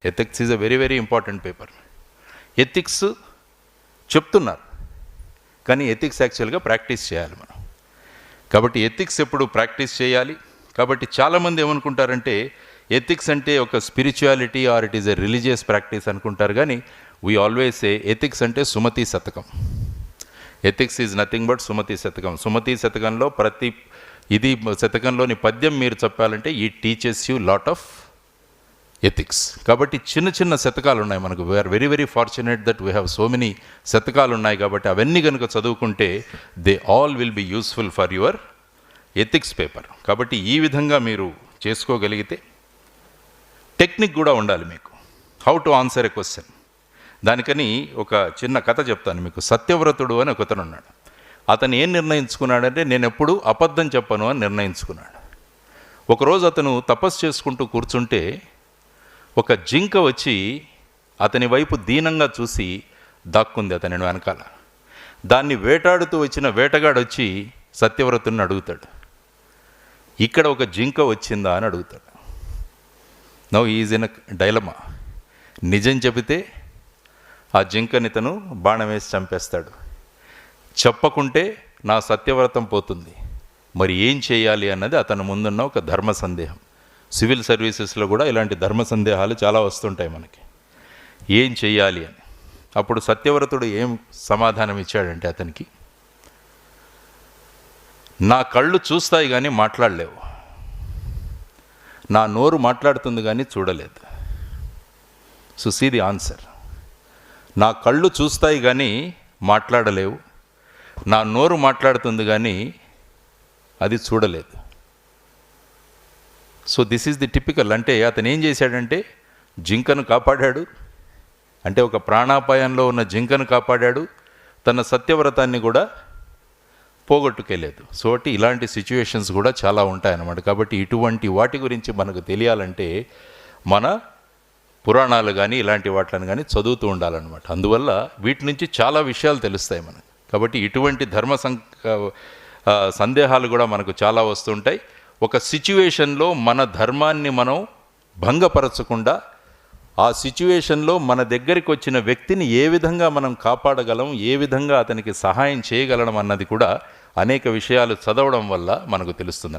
Ethics is a very very important paper. Ethics చెప్తున్నారు, కానీ ethics యాక్చువల్గా ప్రాక్టీస్ చేయాలి మనం. కాబట్టి ఎథిక్స్ ఎప్పుడు ప్రాక్టీస్ చేయాలి. కాబట్టి చాలామంది ఏమనుకుంటారంటే ఎథిక్స్ అంటే ఒక spirituality or it is a religious practice అనుకుంటారు. కానీ వీ ఆల్వేస్ సే ఎథిక్స్ అంటే Sumati Shatakam. Ethics is nothing but Sumati Shatakam. Sumati శతకంలో ప్రతి ఇది శతకంలోని పద్యం మీరు చెప్పాలంటే ఈ teaches you lot of ethics. కాబట్టి చిన్న చిన్న శతకాలు ఉన్నాయి మనకు. We are very very fortunate that we have so many శతకాలు ఉన్నాయి. కాబట్టి అవన్నీ కనుక చదువుకుంటే they all will be useful for your ethics paper. కాబట్టి ఈ విధంగా మీరు చేసుకోగలిగితే టెక్నిక్ కూడా ఉండాలి మీకు, how to answer a question. దానికని ఒక చిన్న కథ చెప్తాను మీకు. సత్యవ్రతుడు అని ఒకతను ఉన్నాడు. అతను ఏం నిర్ణయించుకున్నాడంటే నేను ఎప్పుడు అబద్ధం చెప్పను అని నిర్ణయించుకున్నాడు. ఒకరోజు అతను తపస్సు చేసుకుంటూ కూర్చుంటే ఒక జింక వచ్చి అతని వైపు దీనంగా చూసి దాక్కుంది అతని వెనకాల. దాన్ని వేటాడుతూ వచ్చిన వేటగాడు వచ్చి సత్యవ్రతుడిని అడుగుతాడు, ఇక్కడ ఒక జింక వచ్చిందా అని అడుగుతాడు. Now is in a dilemma. నిజం చెబితే ఆ జింకని తను బాణం వేసి చంపేస్తాడు, చెప్పకుంటే నా సత్యవ్రతం పోతుంది. మరి ఏం చేయాలి అన్నది అతని ముందున్న ఒక ధర్మ సందేహం. సివిల్ సర్వీసెస్లో కూడా ఇలాంటి ధర్మ సందేహాలు చాలా వస్తుంటాయి మనకి, ఏం చెయ్యాలి అని. అప్పుడు సత్యవ్రతుడు ఏం సమాధానం ఇచ్చాడంటే అతనికి, నా కళ్ళు చూస్తాయి కానీ మాట్లాడలేవు, నా నోరు మాట్లాడుతుంది కానీ చూడలేదు. So see the answer. నా కళ్ళు చూస్తాయి కానీ మాట్లాడలేవు, నా నోరు మాట్లాడుతుంది కానీ అది చూడలేదు. So this is the typical. అంటే అతను ఏం చేశాడంటే జింకను కాపాడాడు, అంటే ఒక ప్రాణాపాయంలో ఉన్న జింకను కాపాడాడు, తన సత్యవ్రతాన్ని కూడా పోగొట్టుకెళ్ళలేదు. సో ఇలాంటి సిచ్యువేషన్స్ కూడా చాలా ఉంటాయన్నమాట. కాబట్టి ఇటువంటి వాటి గురించి మనకు తెలియాలంటే మన పురాణాలు కానీ ఇలాంటి వాటిని కానీ చదువుతూ ఉండాలన్నమాట. అందువల్ల వీటి నుంచి చాలా విషయాలు తెలుస్తాయి మనకు. కాబట్టి ఇటువంటి ధర్మ సందేహాలు కూడా మనకు చాలా వస్తుంటాయి. ఒక సిచ్యువేషన్లో మన ధర్మాన్ని మనం భంగపరచకుండా ఆ సిచ్యువేషన్లో మన దగ్గరికి వచ్చిన వ్యక్తిని ఏ విధంగా మనం కాపాడగలం, ఏ విధంగా అతనికి సహాయం చేయగలం అన్నది కూడా అనేక విషయాలు చదవడం వల్ల మనకు తెలుస్తుంది.